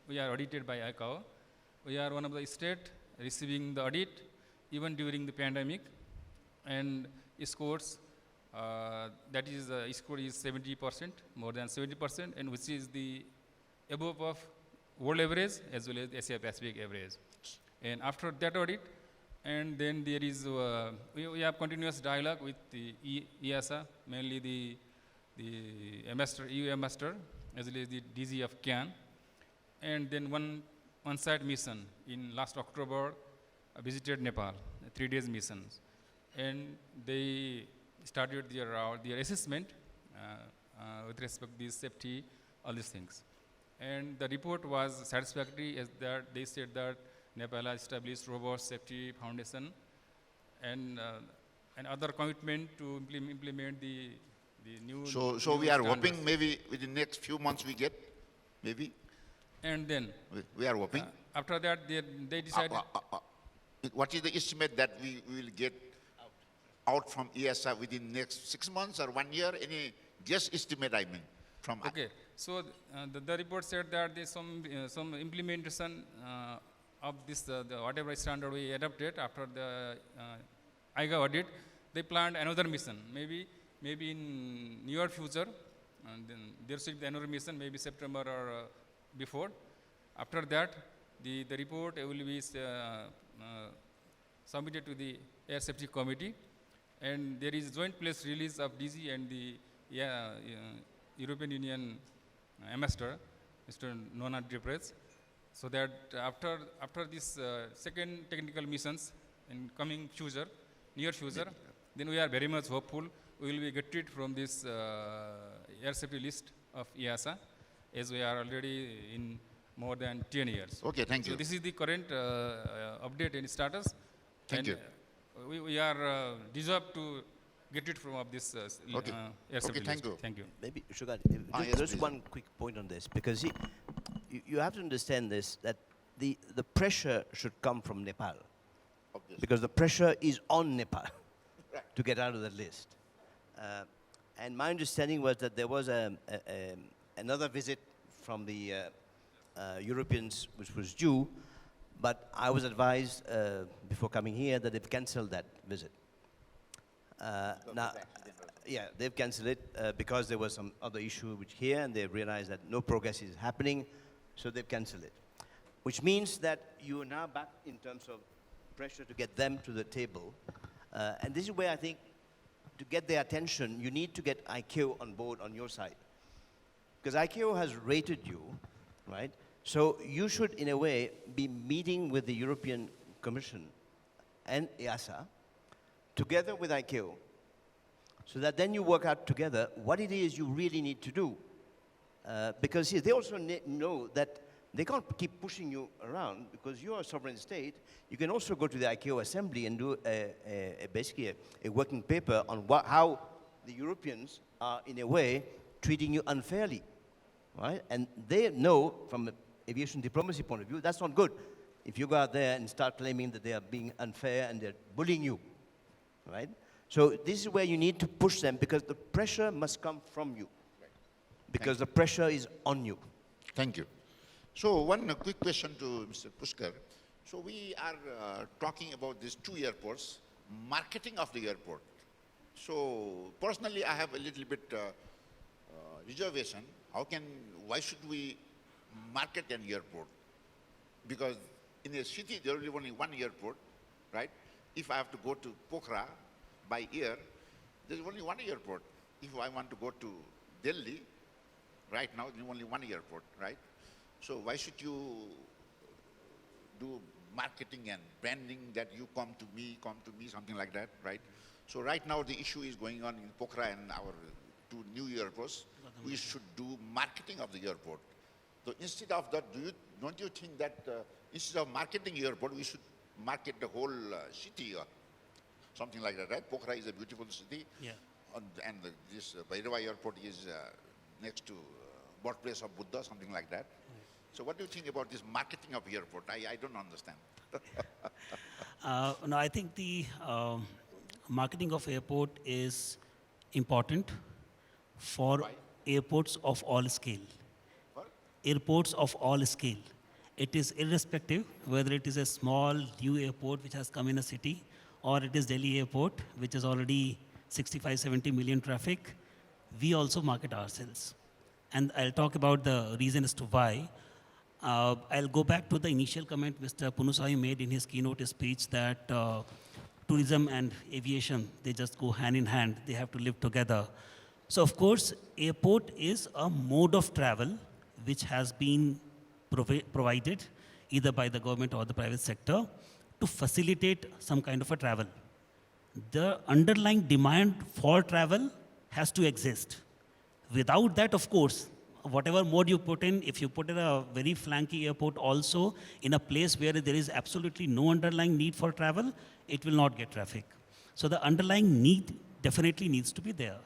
We are audited by ICAO. We are one of the states receiving the audit even during the pandemic. And scores, that is, score is 70%, more than 70%, and which is the above of world average as well as Asia Pacific average. And after that audit, and then there is, we have continuous dialogue with the EASA, mainly the EU ambassador, as well as the DG of CAN. And then one on-site mission in last October visited Nepal, 3 days missions. And they started their assessment with respect to the safety, all these things. And the report was satisfactory, as that they said that Nepal has established robust safety foundation and other commitment to implement the new. So new we are standards. hoping maybe within the next few months we get, maybe. And then We are hoping. after that, they decided. What is the estimate that we will get out from ESA within next 6 months or 1 year? Any guess estimate, I mean, from Okay, so the report said that there's some implementation of this whatever standard we adopted after the IGA audit. They planned another mission, maybe in near future, and then there should be another mission, maybe September or before. After that, the report will be submitted to the Air Safety Committee, and there is joint press release of DG and the European Union ambassador, Mr. Nona Depres, so that after this second technical missions in coming future, near future, then we are very much hopeful we will be getted from this air safety list of EASA, as we are already in more than 10 years. Okay, thank you. So this is the current update and status. Thank and you. We are deserved to get it from of this Okay. air safety thank list. you. Thank you. Maybe, Shugan, Yes, just please. one quick point on this, because see, you have to understand this, that the pressure should come from Nepal, Obviously. because the pressure is on Nepal to get out of the list. And my understanding was that there was another visit from the Europeans which was due, but I was advised before coming here that they've cancelled that visit. Now, yeah, they've cancelled it because there was some other issue which here, and they realized that no progress is happening, so they've cancelled it. Which means that you are now back in terms of pressure to get them to the table. And this is where I think to get their attention, you need to get ICAO on board on your side. Because ICAO has rated you, right? So you should, in a way, be meeting with the European Commission and EASA together with ICAO, so that then you work out together what it is you really need to do. Because see, they also know that they can't keep pushing you around because you're a sovereign state. You can also go to the ICAO assembly and do basically a working paper on how the Europeans are, in a way, treating you unfairly, right? And they know, from an aviation diplomacy point of view, that's not good. If you go out there and start claiming that they are being unfair and they're bullying you, right? So this is where you need to push them, because the pressure must come from you, because the pressure is on you. Thank you. So one quick question to Mr. Pushkar. So we are talking about these two airports, marketing of the airport. So personally, I have a little bit reservation. Why should we market an airport? Because in a city, there is only one airport, right? If I have to go to Pokhara by air, there's only one airport. If I want to go to Delhi, right now, there's only one airport, right? So why should you do marketing and branding that you come to me, something like that, right? So right now the issue is going on in Pokhara and our two new airports. We should do marketing of the airport. So instead of that, don't you think that instead of marketing airport, we should market the whole city or something like that, right? Pokhara is a beautiful city. Yeah. And this Bhairava airport is next to birthplace of Buddha, something like that. So what do you think about this marketing of airport? I don't understand. No, I think the marketing of airport is important for Why? airports of all scale. For? Airports of all scale. It is irrespective whether it is a small new airport which has come in a city, or it is Delhi airport, which is already 65, 70 million traffic. We also market ourselves. And I'll talk about the reason as to why. I'll go back to the initial comment Mr. Punusai made in his keynote speech that tourism and aviation, they just go hand in hand. They have to live together. So of course, airport is a mode of travel which has been provided either by the government or the private sector to facilitate some kind of a travel. The underlying demand for travel has to exist. Without that, of course, whatever mode you put in, if you put in a very flanky airport also in a place where there is absolutely no underlying need for travel, it will not get traffic. So the underlying need definitely needs to be there.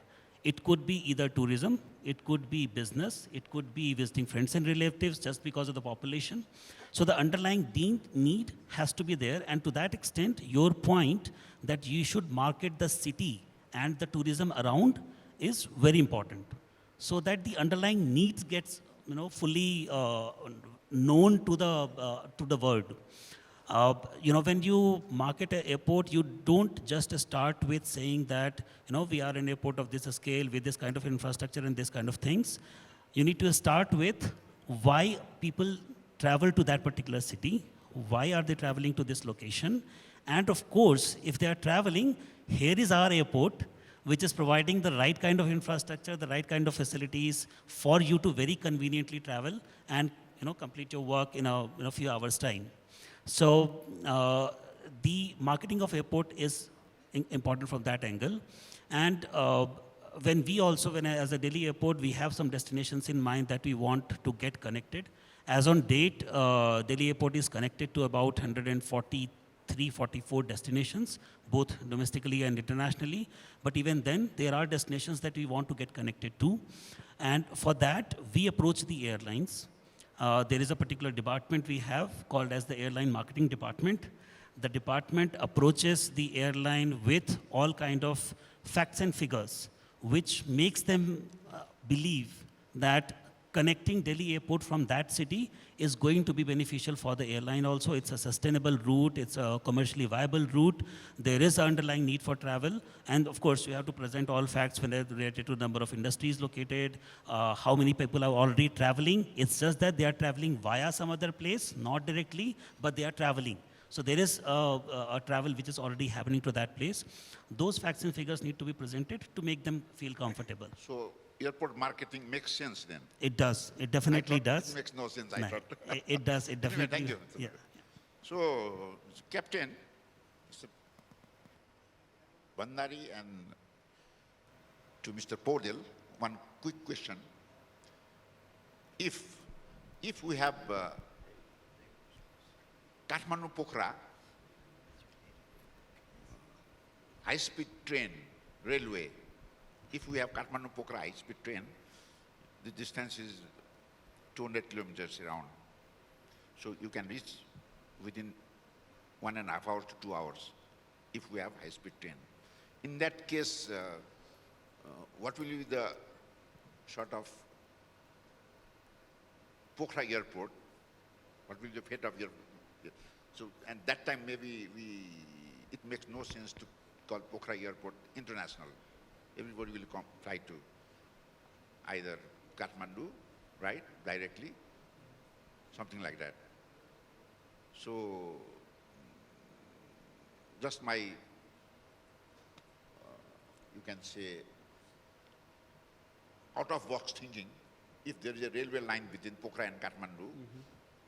It could be either tourism, it could be business, it could be visiting friends and relatives just because of the population. So the underlying need has to be there, and to that extent, your point that you should market the city and the tourism around is very important, so that the underlying needs gets fully known to the world. When you market an airport, you don't just start with saying that, we are an airport of this scale with this kind of infrastructure and this kind of things. You need to start with why people travel to that particular city, why are they traveling to this location, and of course, if they are traveling, here is our airport, which is providing the right kind of infrastructure, the right kind of facilities for you to very conveniently travel and complete your work in a few hours' time. So the marketing of airport is important from that angle. And as a Delhi airport, we have some destinations in mind that we want to get connected. As on date, Delhi airport is connected to about 143, 44 destinations, both domestically and internationally. But even then, there are destinations that we want to get connected to. And for that, we approach the airlines. There is a particular department we have called as the Airline Marketing Department. The department approaches the airline with all kind of facts and figures, which makes them believe that connecting Delhi airport from that city is going to be beneficial for the airline also. It's a sustainable route, it's a commercially viable route, there is an underlying need for travel, and of course you have to present all facts related to the number of industries located, how many people are already traveling. It's just that they are traveling via some other place, not directly, but they are traveling. So there is a travel which is already happening to that place. Those facts and figures need to be presented to make them feel comfortable. So airport marketing makes sense then? It does. It definitely does. It makes no sense, I No, thought. it does. It Anyway, definitely. thank you. Yeah. So, Captain, Mr. Bandari and to Mr. Podil, one quick question. If we have Kathmandu Pokhara high-speed train, railway, if we have Kathmandu Pokhara high-speed train, the distance is 200 kilometers around. So you can reach within 1.5 hours to 2 hours if we have high-speed train. In that case, what will be the sort of Pokhara airport? What will be the fate of your? So, and that time maybe it makes no sense to call Pokhara airport international. Everybody will fly to either Kathmandu, right, directly, something like that. So, just my, you can say, out-of-box thinking, if there is a railway line between Pokhara and Kathmandu,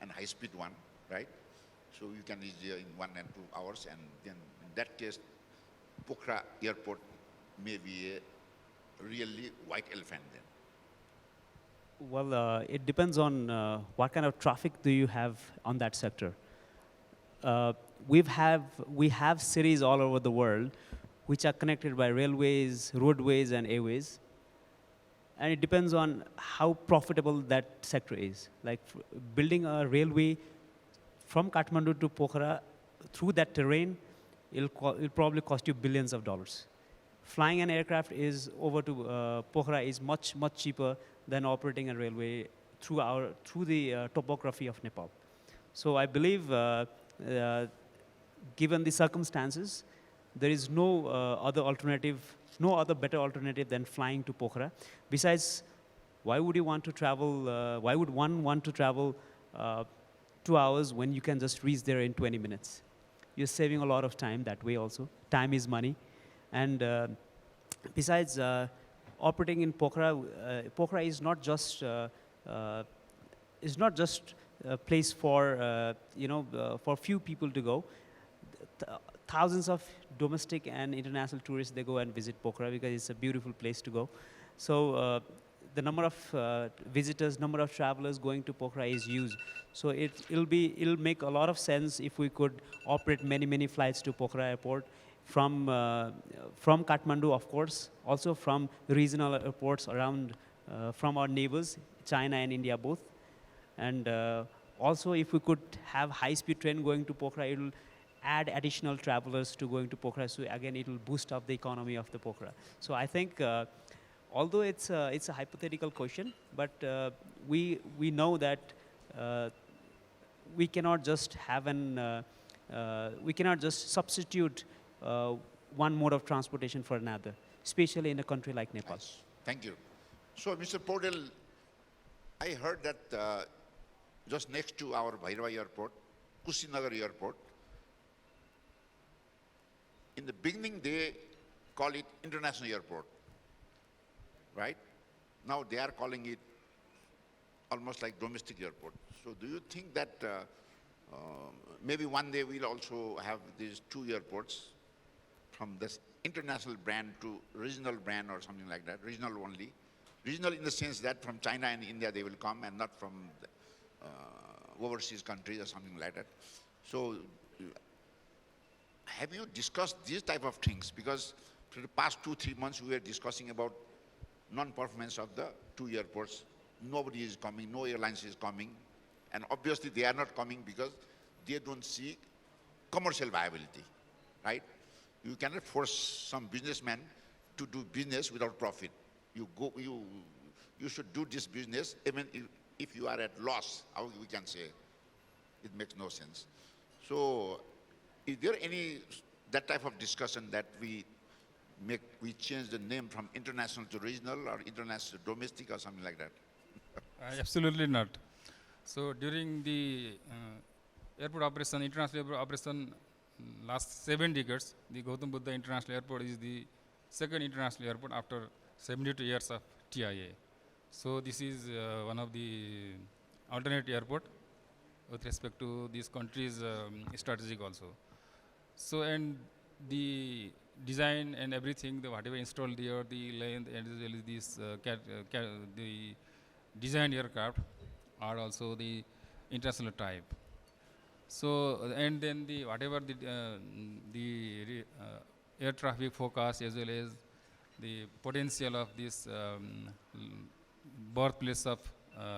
and high-speed one, right, so you can reach there in 1 and 2 hours, and then in that case, Pokhara airport may be a really white elephant then. Well, it depends on what kind of traffic do you have on that sector. We have cities all over the world which are connected by railways, roadways, and airways. And it depends on how profitable that sector is. Like building a railway from Kathmandu to Pokhara through that terrain, it'll probably cost you billions of dollars. Flying an aircraft is over to Pokhara is much cheaper than operating a railway through the topography of Nepal. So I believe, given the circumstances, there is no other better alternative than flying to Pokhara. Besides, why would you want to travel? Why would one want to travel 2 hours when you can just reach there in 20 minutes? You're saving a lot of time that way also. Time is money. And besides, operating in Pokhara, Pokhara is not just a place for for few people to go. Thousands of domestic and international tourists, they go and visit Pokhara because it's a beautiful place to go. So the number of visitors, number of travelers going to Pokhara is huge. So it'll make a lot of sense if we could operate many flights to Pokhara airport from Kathmandu, of course, also from regional airports around, from our neighbors, China and India both. And also, if we could have high-speed train going to Pokhara, it will add additional travelers to going to Pokhara. So again, it will boost up the economy of the Pokhara. So I think, although it's a hypothetical question, but we know that we cannot just have we cannot just substitute one mode of transportation for another, especially in a country like Nepal. Nice. Thank you. So, Mr. Podel, I heard that just next to our Bhairava airport, Kushinagar airport, in the beginning they call it international airport, right? Now they are calling it almost like domestic airport. So do you think that maybe one day we'll also have these two airports from this international brand to regional brand or something like that, regional only? Regional in the sense that from China and India they will come and not from the, overseas countries or something like that. So have you discussed these type of things? Because for the past 2-3 months we were discussing about non-performance of the two airports. Nobody is coming, no airlines is coming. And obviously they are not coming because they don't see commercial viability, right? You cannot force some businessman to do business without profit. You should do this business even if you are at loss, how we can say. It makes no sense. So is there any that type of discussion that we change the name from international to regional or international to domestic or something like that? Absolutely not. So during the airport operation, international airport operation, last 7 decades, the Gautam Buddha International Airport is the second international airport after 72 years of TIA. So this is one of the alternate airport with respect to these countries' strategic also. So and the design and everything, the whatever installed there, the length and as well as this the designed aircraft are also the international type. So and then the whatever the air traffic forecast as well as the potential of this birthplace of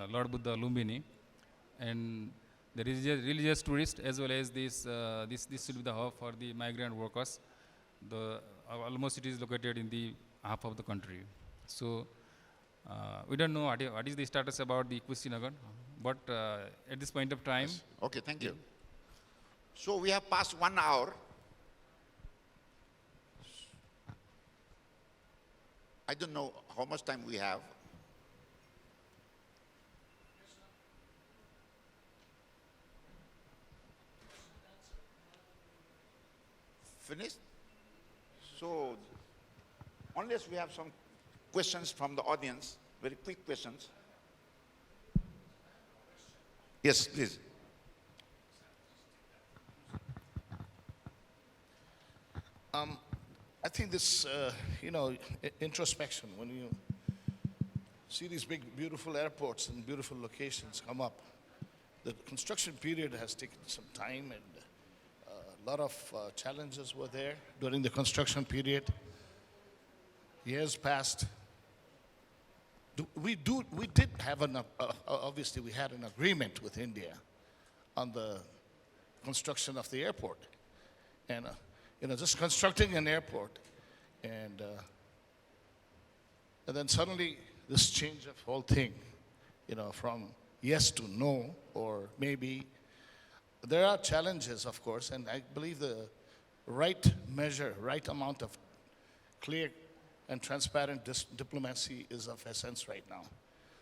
Lord Buddha Lumbini and the religious tourists as well as this this should be the hub for the migrant workers. The almost it is located in the half of the country. So we don't know what is the status about the Kushinagar, but at this point of time. Yes. Okay, thank you. So we have passed 1 hour. I don't know how much time we have. Finished? So unless we have some questions from the audience, very quick questions. Yes, please. I think this, introspection, when you see these big, beautiful airports and beautiful locations come up, the construction period has taken some time and a lot of challenges were there during the construction period. Years passed. We did have obviously we had an agreement with India on the construction of the airport. And just constructing an airport, and then suddenly this change of whole thing, from yes to no, or maybe. There are challenges, of course, and I believe the right measure, right amount of clear and transparent diplomacy is of essence right now.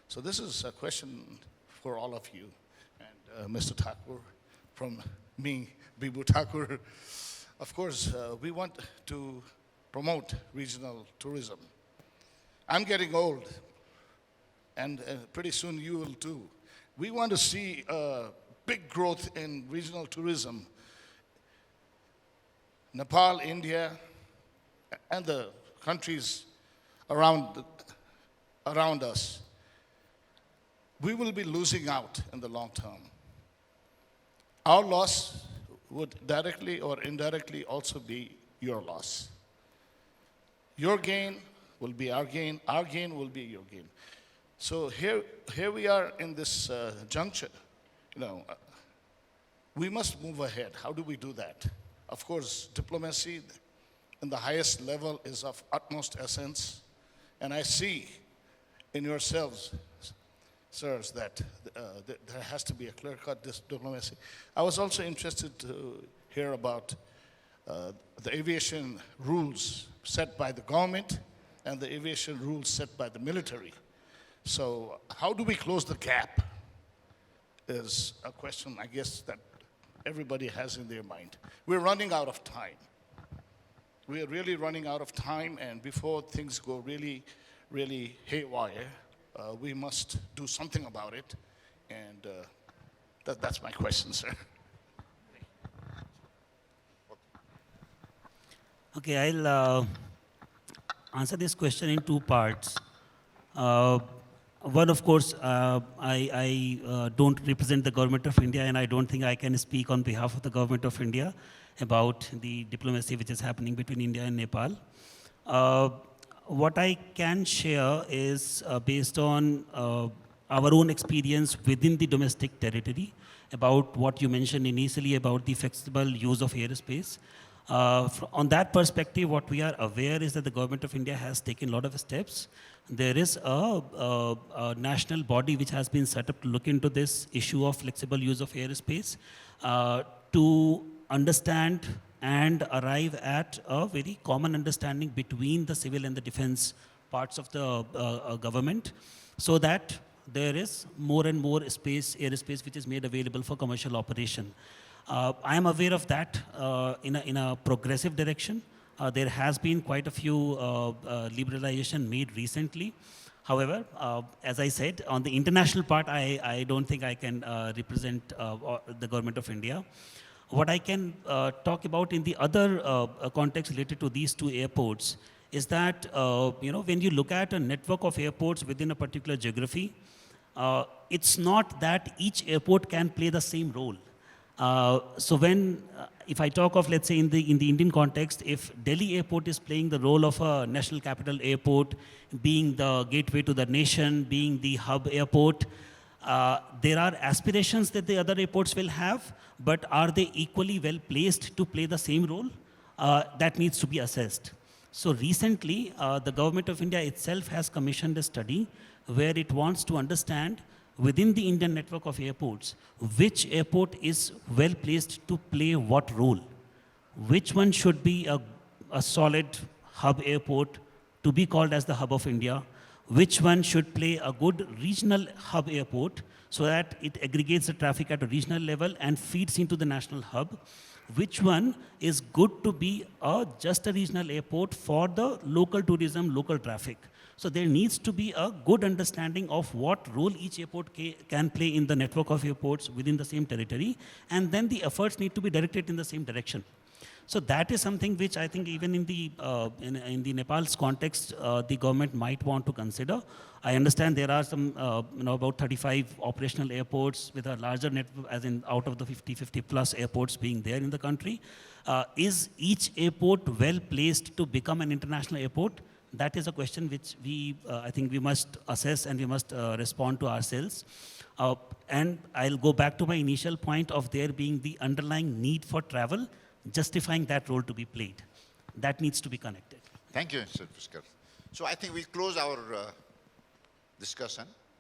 So this is a question for all of you, and Mr. Thakur, from me, Bibu Thakur. Of course, we want to promote regional tourism. I'm getting old, and pretty soon you will too. We want to see big growth in regional tourism. Nepal, India, and the countries around us. We will be losing out in the long term. Our loss would directly or indirectly also be your loss. Your gain will be our gain will be your gain. So here we are in this juncture. We must move ahead. How do we do that? Of course, diplomacy in the highest level is of utmost essence. And I see in yourselves, sirs, that there has to be a clear-cut diplomacy. I was also interested to hear about the aviation rules set by the government and the aviation rules set by the military. So how do we close the gap is a question, I guess, that everybody has in their mind. We're running out of time. We're really running out of time, and before things go really, really haywire, we must do something about it. And that's my question, sir. Okay, I'll answer this question in two parts. One, of course, I don't represent the government of India, and I don't think I can speak on behalf of the government of India about the diplomacy which is happening between India and Nepal. What I can share is based on our own experience within the domestic territory about what you mentioned initially about the flexible use of airspace. On that perspective, what we are aware is that the government of India has taken a lot of steps. There is a national body which has been set up to look into this issue of flexible use of airspace to understand and arrive at a very common understanding between the civil and the defense parts of the government, so that there is more and more airspace which is made available for commercial operation. I am aware of that in a progressive direction. There has been quite a few liberalization made recently. However, as I said, on the international part, I don't think I can represent the government of India. What I can talk about in the other context related to these two airports is that when you look at a network of airports within a particular geography, it's not that each airport can play the same role. So when, if I talk of, let's say, in the Indian context, if Delhi airport is playing the role of a national capital airport, being the gateway to the nation, being the hub airport, there are aspirations that the other airports will have, but are they equally well placed to play the same role? That needs to be assessed. So recently, the government of India itself has commissioned a study where it wants to understand within the Indian network of airports, which airport is well placed to play what role? Which one should be a solid hub airport to be called as the hub of India? Which one should play a good regional hub airport so that it aggregates the traffic at a regional level and feeds into the national hub? Which one is good to be just a regional airport for the local tourism, local traffic? So there needs to be a good understanding of what role each airport can play in the network of airports within the same territory, and then the efforts need to be directed in the same direction. So that is something which I think even in the Nepal's context, the government might want to consider. I understand there are some, about 35 operational airports with a larger network, as in out of the 50 plus airports being there in the country. Is each airport well placed to become an international airport? That is a question which I think we must assess and we must respond to ourselves. And I'll go back to my initial point of there being the underlying need for travel, justifying that role to be played. That needs to be connected. Thank you, Mr. Puskar. So I think we close our discussion.